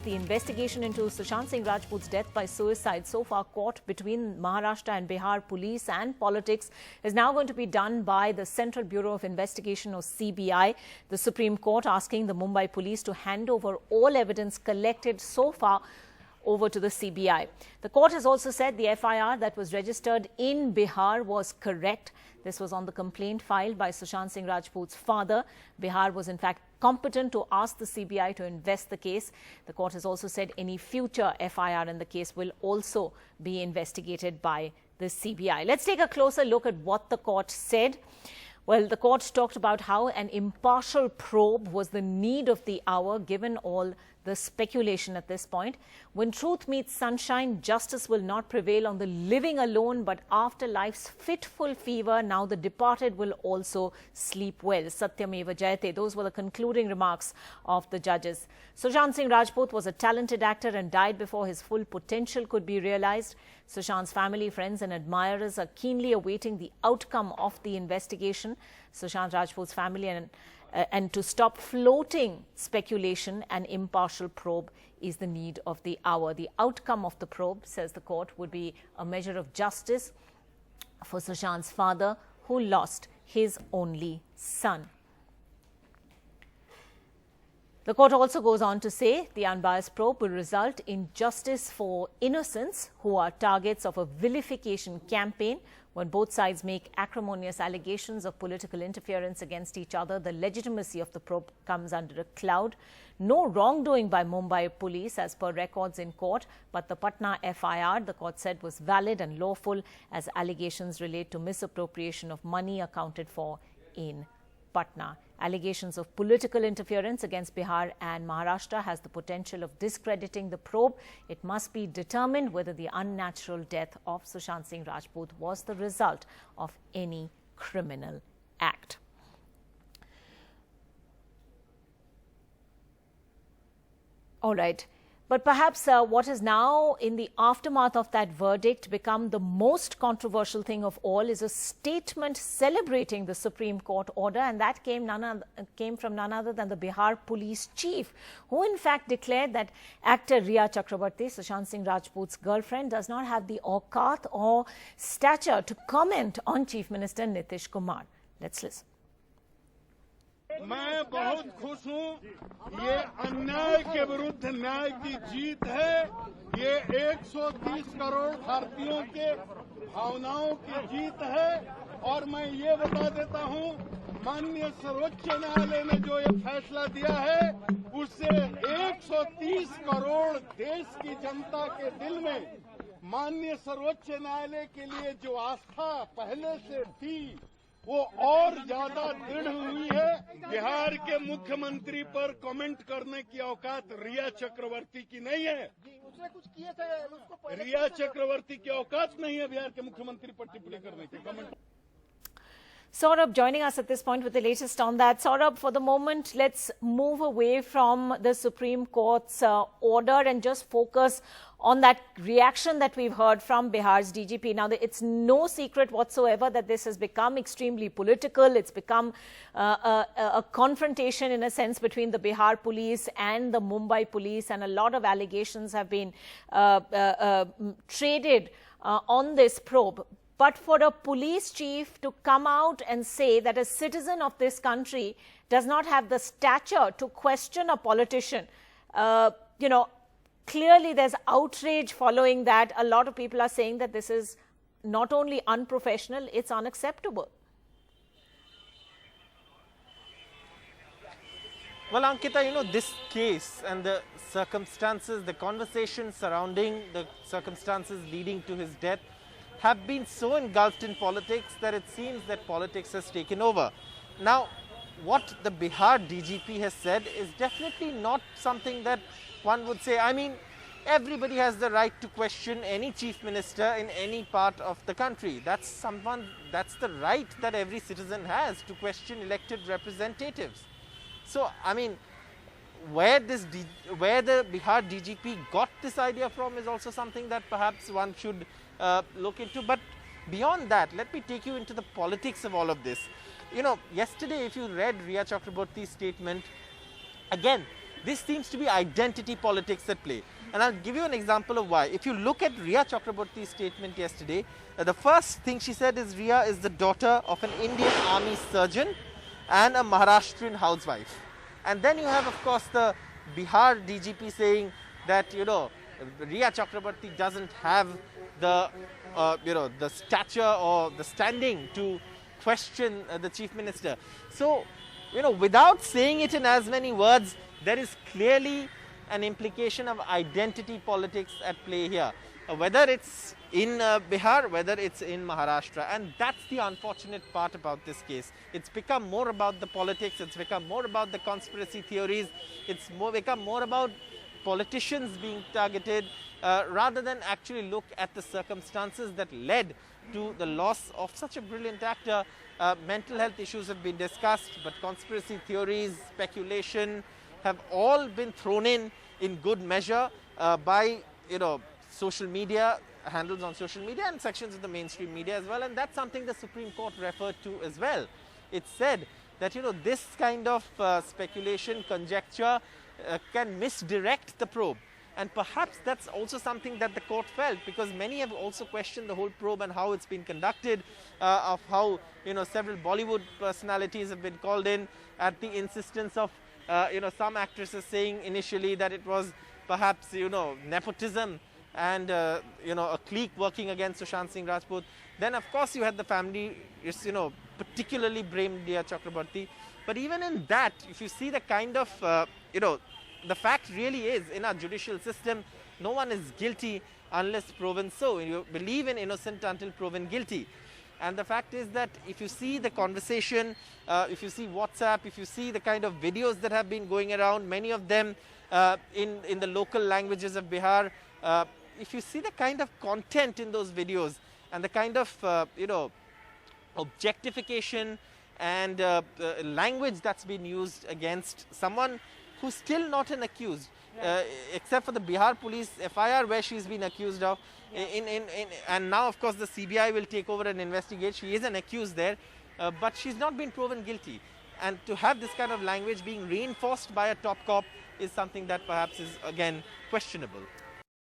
the investigation into Sushant Singh Rajput's death by suicide, so far caught between Maharashtra and Bihar police and politics, is now going to be done by the Central Bureau of Investigation, or CBI. The Supreme Court asking the Mumbai police to hand over all evidence collected so far over to the CBI. The court has also said the FIR that was registered in Bihar was correct. This was on the complaint filed by Sushant Singh Rajput's father. Bihar was in fact competent to ask the CBI to invest the case. The court has also said any future FIR in the case will also be investigated by the CBI. Let's take a closer look at what the court said. Well, the court talked about how an impartial probe was the need of the hour, given all the speculation at this point. When truth meets sunshine, justice will not prevail on the living alone, but after life's fitful fever, now the departed will also sleep well. Satyameva Jayate. Those were the concluding remarks of the judges. Sushant Singh Rajput was a talented actor and died before his full potential could be realized. Sushant's family, friends and admirers are keenly awaiting the outcome of the investigation. Sushant Rajput's family and to stop floating speculation, an impartial probe is the need of the hour. The outcome of the probe, says the court, would be a measure of justice for Sushant's father, who lost his only son. The court also goes on to say the unbiased probe will result in justice for innocents who are targets of a vilification campaign. When both sides make acrimonious allegations of political interference against each other, the legitimacy of the probe comes under a cloud. No wrongdoing by Mumbai police as per records in court, but the Patna FIR, the court said, was valid and lawful as allegations relate to misappropriation of money accounted for in Patna. Allegations of political interference against Bihar and Maharashtra has the potential of discrediting the probe. It must be determined whether the unnatural death of Sushant Singh Rajput was the result of any criminal act. All right. But perhaps what has now, in the aftermath of that verdict, become the most controversial thing of all is a statement celebrating the Supreme Court order, and that came from none other than the Bihar police chief, who in fact declared that actor Rhea Chakrabarti, Sushant Singh Rajput's girlfriend, does not have the auqat or stature to comment on Chief Minister Nitish Kumar. Let's listen. मैं बहुत खुश हूँ। ये अन्याय के विरुद्ध न्याय की जीत है। ये 130 करोड़ भारतीयों के भावनाओं की जीत है। और मैं ये बता देता हूँ, माननीय सर्वोच्च न्यायालय ने जो ये फैसला दिया है, उससे 130 करोड़ देश की जनता के दिल में माननीय सर्वोच्च न्यायालय के लिए जो आस्था पहले से थी, वो और ज्यादा दृढ़ हुई है। बिहार के मुख्यमंत्री पर कमेंट करने की औकात रिया चक्रवर्ती की नहीं है। उसने कुछ किए थे, रिया चक्रवर्ती की औकात नहीं है बिहार के मुख्यमंत्री पर टिप्पणी करने की। Comment. Saurabh joining us at this point with the latest on that. Saurabh, for the moment, let's move away from the Supreme Court's order and just focus on that reaction that we've heard from Bihar's DGP. Now, it's no secret whatsoever that this has become extremely political. It's become a confrontation, in a sense, between the Bihar police and the Mumbai police, and a lot of allegations have been traded on this probe. But for a police chief to come out and say that a citizen of this country does not have the stature to question a politician, clearly there's outrage following that. A lot of people are saying that this is not only unprofessional, it's unacceptable. Well, Ankita, this case and the circumstances, the conversation surrounding the circumstances leading to his death have been so engulfed in politics that it seems that politics has taken over. Now, what the Bihar DGP has said is definitely not something that one would say. I mean, everybody has the right to question any chief minister in any part of the country. That's the right that every citizen has, to question elected representatives. So, I mean, where the Bihar DGP got this idea from is also something that perhaps one should look into. But beyond that, let me take you into the politics of all of this. Yesterday, if you read Rhea Chakraborty's statement, again, this seems to be identity politics at play. And I'll give you an example of why. If you look at Riya Chakraborty's statement yesterday, the first thing she said is Riya is the daughter of an Indian army surgeon and a Maharashtrian housewife. And then you have, of course, the Bihar DGP saying that, you know, Riya Chakraborty doesn't have the, the stature or the standing to question the chief minister. So, you know, without saying it in as many words, there is clearly an implication of identity politics at play here, whether it's in Bihar, whether it's in Maharashtra. And that's the unfortunate part about this case. It's become more about the politics, it's become more about the conspiracy theories, it's become more about politicians being targeted rather than actually look at the circumstances that led to the loss of such a brilliant actor. Mental health issues have been discussed, but conspiracy theories, speculation have all been thrown in good measure by, you know, social media, handles on social media and sections of the mainstream media as well. And that's something the Supreme Court referred to as well. It said that, you know, this kind of speculation, conjecture can misdirect the probe. And perhaps that's also something that the court felt, because many have also questioned the whole probe and how it's been conducted, of how, you know, several Bollywood personalities have been called in at the insistence of, you know, some actresses saying initially that it was perhaps, you know, nepotism and, you know, a clique working against Sushant Singh Rajput. Then, of course, you had the family, you know, particularly blamed Riya Chakraborty. But even in that, if you see the kind of, you know, the fact really is, in our judicial system, no one is guilty unless proven so. You believe in innocent until proven guilty. And the fact is that if you see the conversation, if you see WhatsApp, if you see the kind of videos that have been going around, many of them in the local languages of Bihar, if you see the kind of content in those videos and the kind of, you know, objectification and language that's been used against someone who's still not an accused, except for the Bihar police FIR where she's been accused of, and now of course the CBI will take over and investigate. She is an accused there, but she's not been proven guilty. And to have this kind of language being reinforced by a top cop is something that perhaps is again questionable.